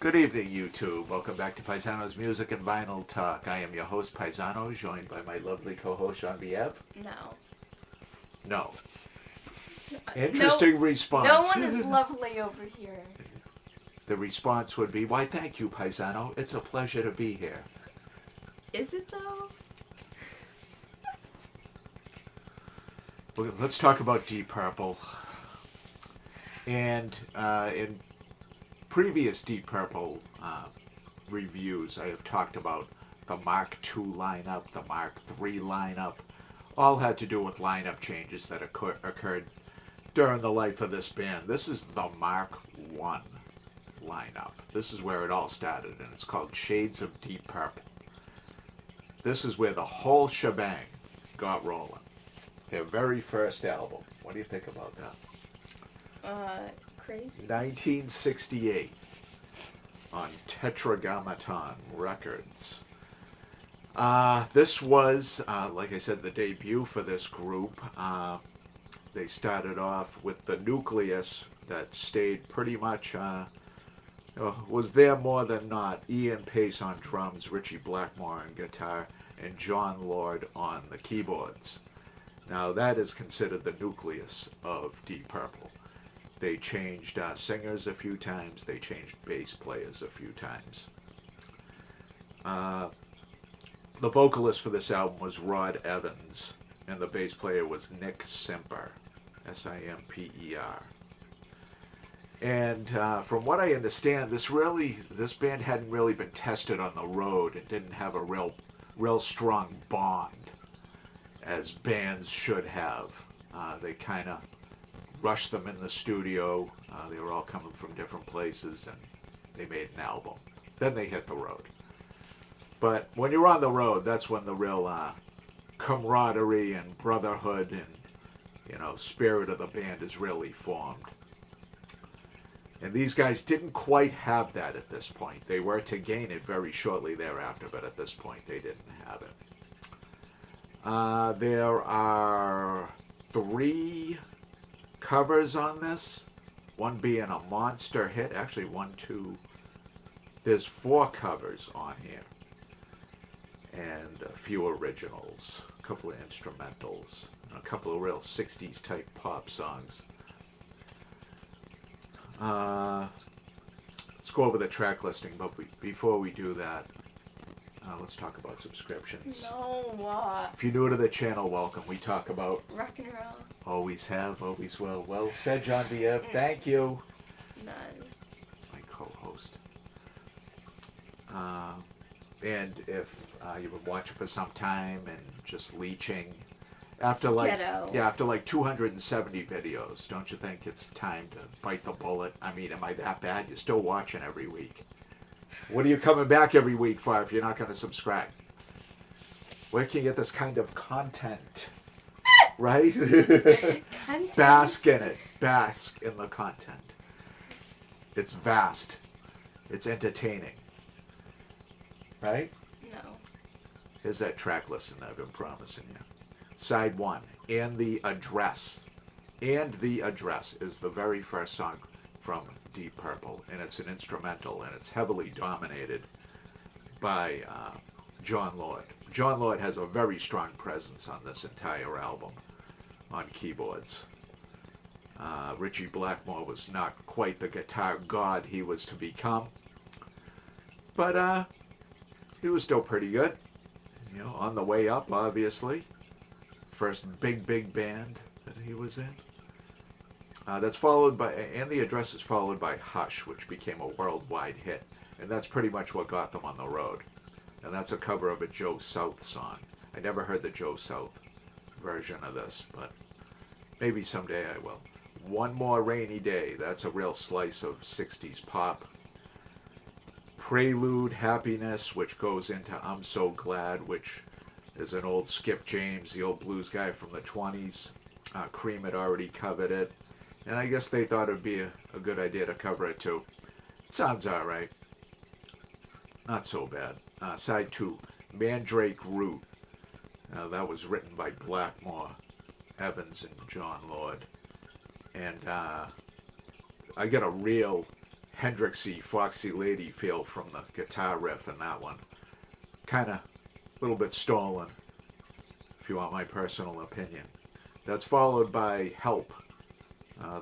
Good evening, YouTube. Welcome back to Paisano's Music and Vinyl Talk. I am your host, Paisano, joined by my lovely co-host, Genevieve. No. No. No, Interesting response. no one is lovely over here. The response would be, why, thank you, Paisano. It's a pleasure to be here. Is it though? Well, let's talk about Deep Purple. And in previous Deep Purple reviews, I have talked about the Mark II lineup, the Mark III lineup. All had to do with lineup changes that occurred during the life of this band. This is the Mark I lineup. This is where it all started, and it's called Shades of Deep Purple. This is where the whole shebang got rolling. Their very first album. What do you think about that? Crazy. 1968 on Tetragrammaton Records. This was, like I said, the debut for this group. They started off with the nucleus that stayed pretty much, was there more than not. Ian Pace on drums, Richie Blackmore on guitar, and John Lord on the keyboards. Now that is considered the nucleus of Deep Purple. They changed singers a few times. They changed bass players a few times. The vocalist for this album was Rod Evans, and the bass player was Nick Simper, Simper. And from what I understand, this band hadn't really been tested on the road and didn't have a real strong bond, as bands should have. They kind of rushed them in the studio. They were all coming from different places, and they made an album. Then they hit the road. But when you're on the road, that's when the real camaraderie and brotherhood and spirit of the band is really formed. And these guys didn't quite have that at this point. They were to gain it very shortly thereafter, but at this point they didn't have it. There are 3 covers on this, one being a monster hit. Actually, 1, 2, there's 4 covers on here, and a few originals, a couple of instrumentals, and a couple of real 60s type pop songs. Let's go over the track listing, but before we do that, let's talk about subscriptions. No. If you're new to the channel, welcome. We talk about Rock and roll. always have, always will. Well said, Genevieve. Thank you. Nice. My co-host. And if you've been watching for some time and just leeching, after like 270 videos, don't you think it's time to bite the bullet? I mean, am I that bad? You're still watching every week. What are you coming back every week for if you're not going to subscribe? Where can you get this kind of content? Right? Content. Bask in it. Bask in the content. It's vast. It's entertaining. Right? No. Here's that track listing I've been promising you. Side 1, And the Address. And the Address is the very first song from Deep Purple, and it's an instrumental, and it's heavily dominated by John Lord. John Lord has a very strong presence on this entire album on keyboards. Richie Blackmore was not quite the guitar god he was to become, but he was still pretty good. On the way up, obviously. First big band that he was in. That's followed by, and the Address is followed by Hush, which became a worldwide hit. And that's pretty much what got them on the road. And that's a cover of a Joe South song. I never heard the Joe South version of this, but maybe someday I will. One More Rainy Day, that's a real slice of 60s pop. Prelude, Happiness, which goes into I'm So Glad, which is an old Skip James, the old blues guy from the 20s. Cream had already covered it. And I guess they thought it would be a good idea to cover it too. It sounds alright. Not so bad. Side 2, Mandrake Root. That was written by Blackmore, Evans, and John Lord. And I got a real Hendrixy, Foxy Lady feel from the guitar riff in that one. Kind of a little bit stolen, if you want my personal opinion. That's followed by Help,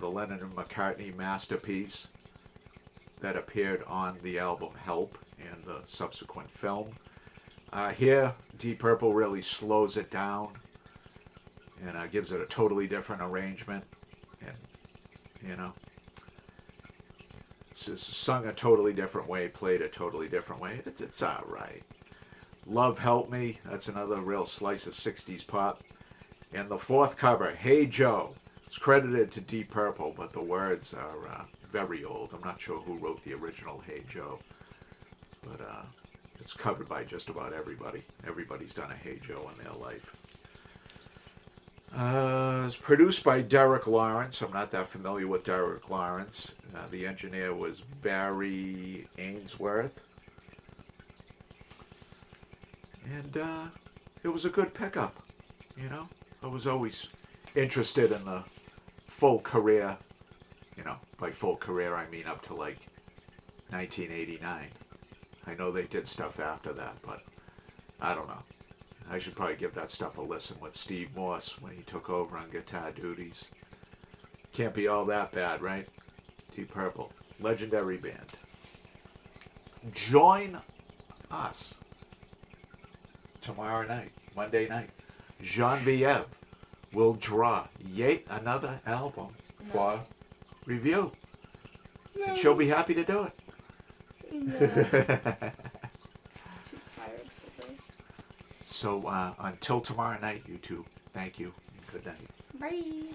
the Lennon and McCartney masterpiece that appeared on the album Help and the subsequent film. Here, Deep Purple really slows it down and gives it a totally different arrangement. And, you know, it's sung a totally different way, played a totally different way. It's all right. Love Help Me, that's another real slice of 60s pop. And the fourth cover, Hey Joe, it's credited to Deep Purple, but the words are very old. I'm not sure who wrote the original Hey Joe, but it's covered by just about everybody. Everybody's done a Hey Joe in their life. It's produced by Derek Lawrence. I'm not that familiar with Derek Lawrence. The engineer was Barry Ainsworth. And it was a good pickup, you know. I was always interested in the full career, you know, by full career I mean up to like 1989. I know they did stuff after that, but I don't know. I should probably give that stuff a listen with Steve Morse when he took over on guitar duties. Can't be all that bad, right? Deep Purple, legendary band. Join us tomorrow night, Monday night. Genevieve will draw yet another album for review. And she'll be happy to do it. No. Too tired for this. So until tomorrow night, you two, thank you and good night. Bye.